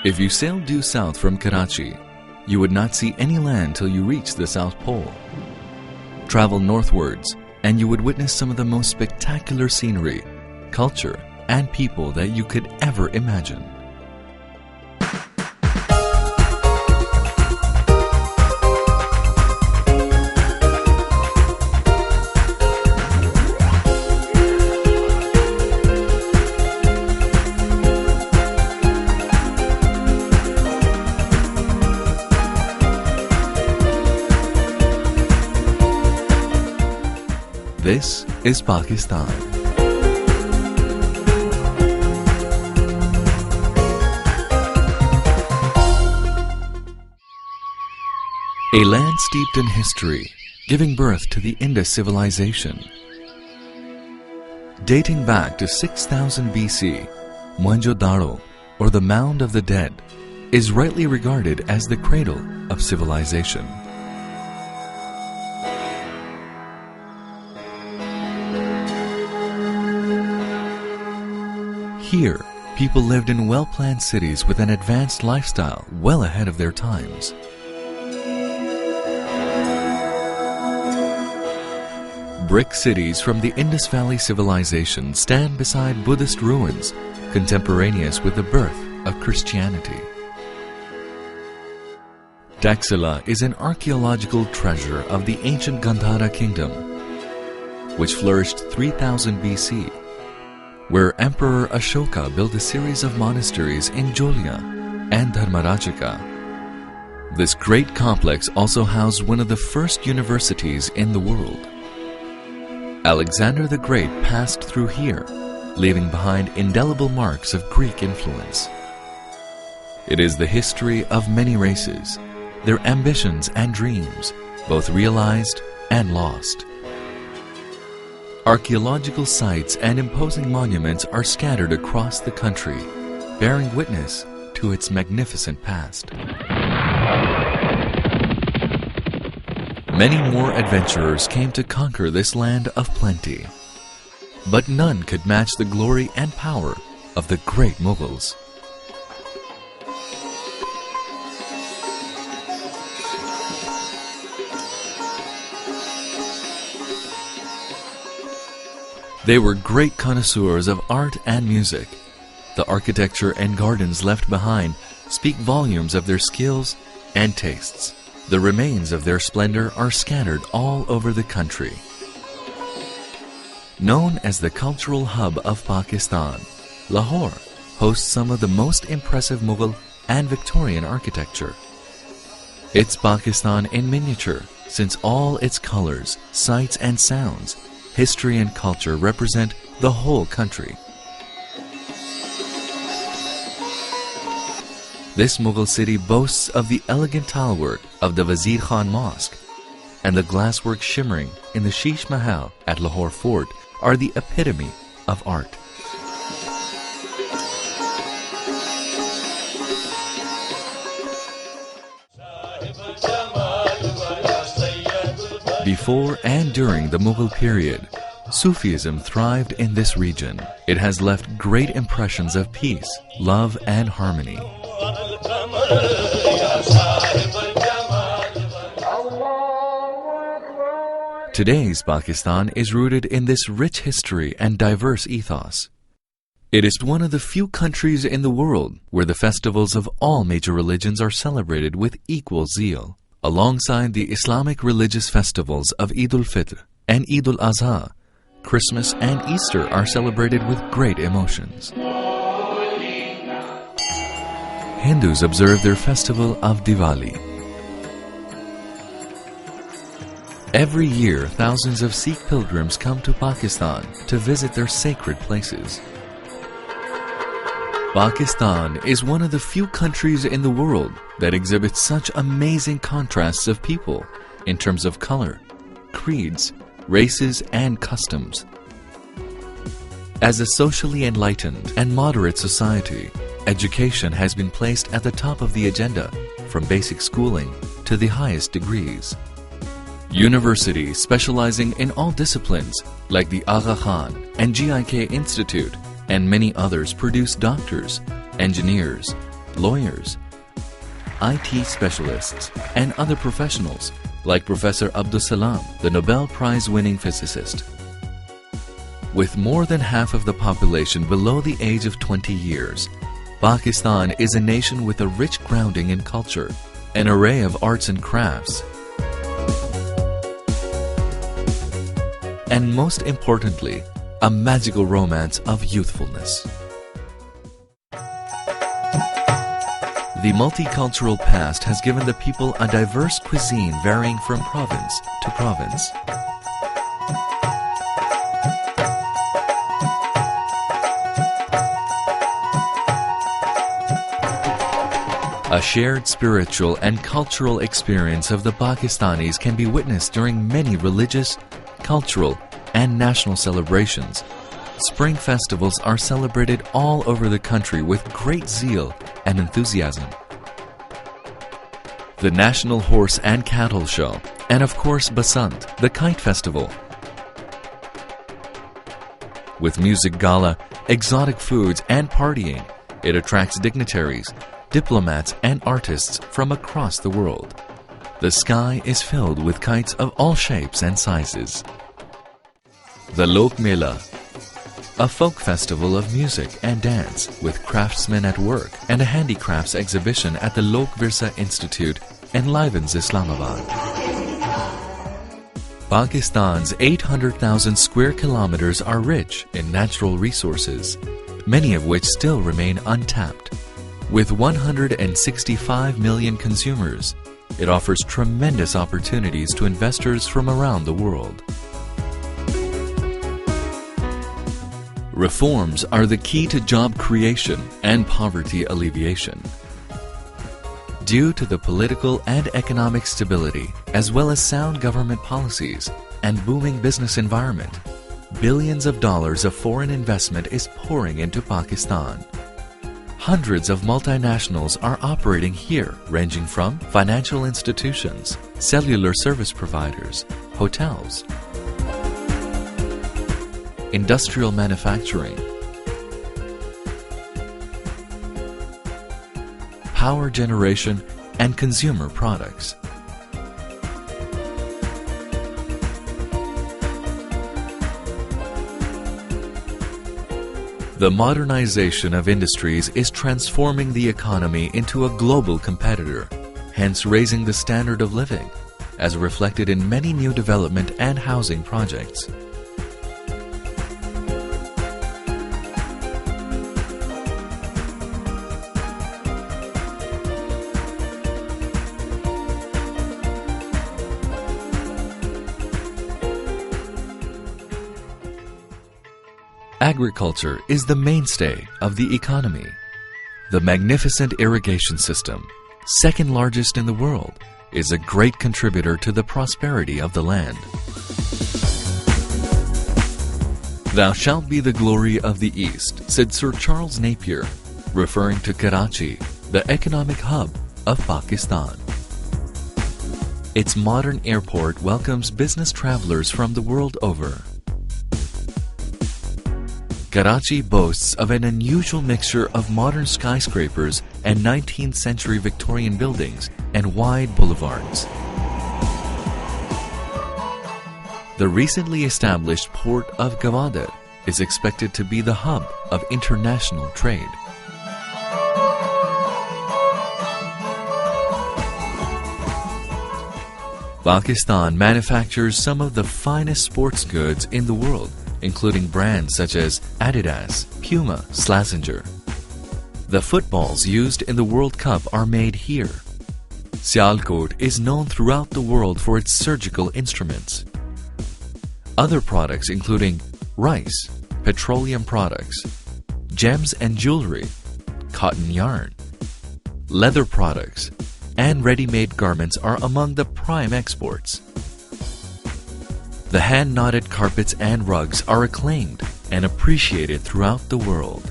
If you sailed due south from Karachi, you would not see any land till you reached the South Pole. Travel northwards, and you would witness some of the most spectacular scenery, culture, and people that you could ever imagine. This is Pakistan. A land steeped in history, giving birth to the Indus civilization. Dating back to 6000 BC, Mohenjo-daro, or the Mound of the Dead, is rightly regarded as the cradle of civilization. Here, people lived in well-planned cities with an advanced lifestyle well ahead of their times. Brick cities from the Indus Valley civilization stand beside Buddhist ruins, contemporaneous with the birth of Christianity. Taxila is an archaeological treasure of the ancient Gandhara kingdom, which flourished 3000 BC. Where Emperor Ashoka built a series of monasteries in Jolya and Dharmarajika. This great complex also housed one of the first universities in the world. Alexander the Great passed through here, leaving behind indelible marks of Greek influence. It is the history of many races, their ambitions and dreams, both realized and lost. Archaeological sites and imposing monuments are scattered across the country, bearing witness to its magnificent past. Many more adventurers came to conquer this land of plenty, but none could match the glory and power of the great Mughals. They were great connoisseurs of art and music. The architecture and gardens left behind speak volumes of their skills and tastes. The remains of their splendor are scattered all over the country. Known as the cultural hub of Pakistan, Lahore hosts some of the most impressive Mughal and Victorian architecture. It's Pakistan in miniature, since all its colors, sights and sounds, history and culture represent the whole country. This Mughal city boasts of the elegant tilework of the Wazir Khan Mosque, and the glasswork shimmering in the Sheesh Mahal at Lahore Fort are the epitome of art. Before and during the Mughal period, Sufism thrived in this region. It has left great impressions of peace, love, and harmony. Today's Pakistan is rooted in this rich history and diverse ethos. It is one of the few countries in the world where the festivals of all major religions are celebrated with equal zeal. Alongside the Islamic religious festivals of Eid al-Fitr and Eid al-Adha, Christmas and Easter are celebrated with great emotions. Hindus observe their festival of Diwali. Every year, thousands of Sikh pilgrims come to Pakistan to visit their sacred places. Pakistan is one of the few countries in the world that exhibits such amazing contrasts of people in terms of color, creeds, races, and customs. As a socially enlightened and moderate society, education has been placed at the top of the agenda, from basic schooling to the highest degrees. Universities specializing in all disciplines, like the Aga Khan and GIK Institute, and many others produce doctors, engineers, lawyers, IT specialists, and other professionals like Professor Abdus Salam, the Nobel Prize-winning physicist. With more than half of the population below the age of 20 years, Pakistan is a nation with a rich grounding in culture, an array of arts and crafts, and most importantly, a magical romance of youthfulness. The multicultural past has given the people a diverse cuisine varying from province to province. A shared spiritual and cultural experience of the Pakistanis can be witnessed during many religious, cultural, and national celebrations. Spring festivals are celebrated all over the country with great zeal and enthusiasm. The National Horse and Cattle Show, and of course Basant, the Kite Festival. With music gala, exotic foods, and partying, it attracts dignitaries, diplomats, and artists from across the world. The sky is filled with kites of all shapes and sizes. The Lok Mela, a folk festival of music and dance with craftsmen at work, and a handicrafts exhibition at the Lok Virsa Institute enlivens Islamabad. Pakistan's 800,000 square kilometers are rich in natural resources, many of which still remain untapped. With 165 million consumers, it offers tremendous opportunities to investors from around the world. Reforms are the key to job creation and poverty alleviation. Due to the political and economic stability, as well as sound government policies and booming business environment, billions of dollars of foreign investment is pouring into Pakistan. Hundreds of multinationals are operating here, ranging from financial institutions, cellular service providers, hotels, industrial manufacturing, power generation, and consumer products. The modernization of industries is transforming the economy into a global competitor, hence raising the standard of living, as reflected in many new development and housing projects. Agriculture is the mainstay of the economy. The magnificent irrigation system, second largest in the world, is a great contributor to the prosperity of the land. "Thou shalt be the glory of the East," said Sir Charles Napier, referring to Karachi, the economic hub of Pakistan. Its modern airport welcomes business travelers from the world over. Karachi boasts of an unusual mixture of modern skyscrapers and 19th century Victorian buildings and wide boulevards. The recently established port of Gwadar is expected to be the hub of international trade. Pakistan manufactures some of the finest sports goods in the world, including brands such as Adidas, Puma, Slazenger. The footballs used in the World Cup are made here. Sialkot is known throughout the world for its surgical instruments. Other products including rice, petroleum products, gems and jewelry, cotton yarn, leather products, and ready-made garments are among the prime exports. The hand-knotted carpets and rugs are acclaimed and appreciated throughout the world.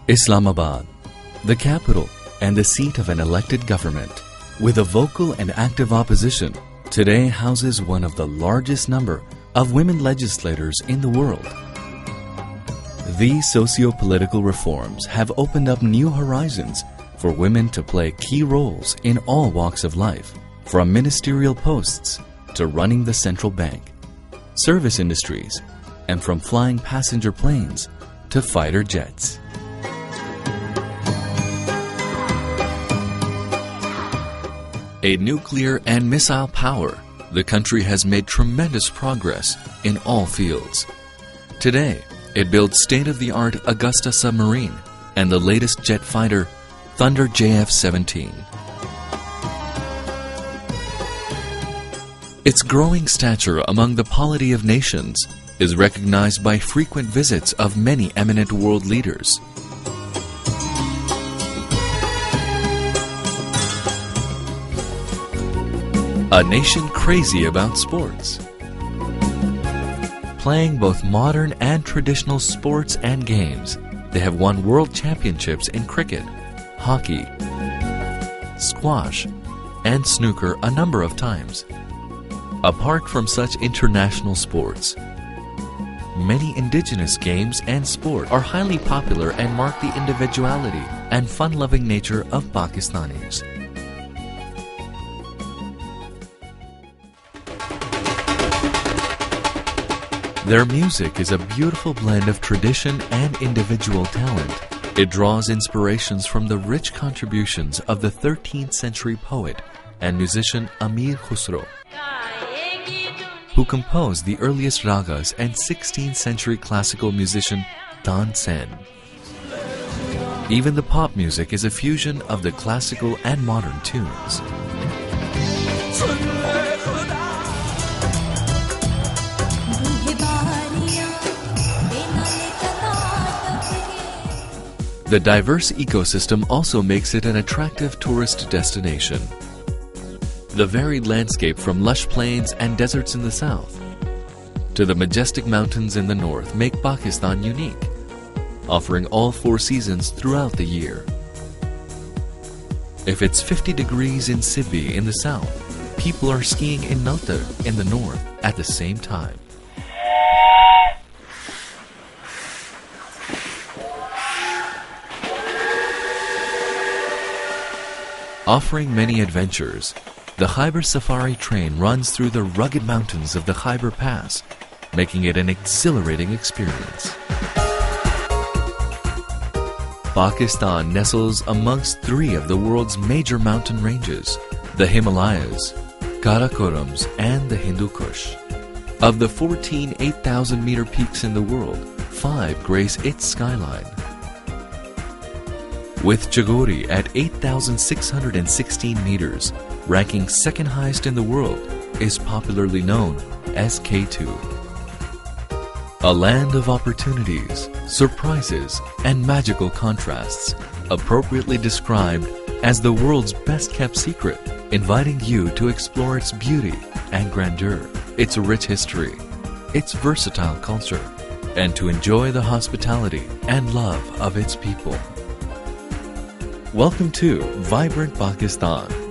Islamabad, the capital and the seat of an elected government, with a vocal and active opposition, today houses one of the largest number of women legislators in the world. These socio-political reforms have opened up new horizons for women to play key roles in all walks of life, from ministerial posts to running the central bank, service industries, and from flying passenger planes to fighter jets. A nuclear and missile power, the country has made tremendous progress in all fields. Today, it builds state-of-the-art Augusta submarine and the latest jet fighter, Thunder JF-17. Its growing stature among the polity of nations is recognized by frequent visits of many eminent world leaders. A nation crazy about sports. Playing both modern and traditional sports and games, they have won world championships in cricket, hockey, squash, and snooker a number of times. Apart from such international sports, many indigenous games and sport are highly popular and mark the individuality and fun-loving nature of Pakistanis. Their music is a beautiful blend of tradition and individual talent. It draws inspirations from the rich contributions of the 13th century poet and musician Amir Khusro, who composed the earliest ragas, and 16th century classical musician Tansen. Even the pop music is a fusion of the classical and modern tunes. The diverse ecosystem also makes it an attractive tourist destination. The varied landscape from lush plains and deserts in the south to the majestic mountains in the north make Pakistan unique, offering all 4 seasons throughout the year. If it's 50 degrees in Sibbi in the south, people are skiing in Naltar in the north at the same time. Offering many adventures, the Khyber Safari train runs through the rugged mountains of the Khyber Pass, making it an exhilarating experience. Pakistan nestles amongst 3 of the world's major mountain ranges, the Himalayas, Karakorams, and the Hindu Kush. Of the 14 8,000-meter peaks in the world, 5 grace its skyline. With Chagori at 8,616 meters, ranking second highest in the world, is popularly known as K2. A land of opportunities, surprises, and magical contrasts, appropriately described as the world's best-kept secret, inviting you to explore its beauty and grandeur, its rich history, its versatile culture, and to enjoy the hospitality and love of its people. Welcome to Vibrant Pakistan.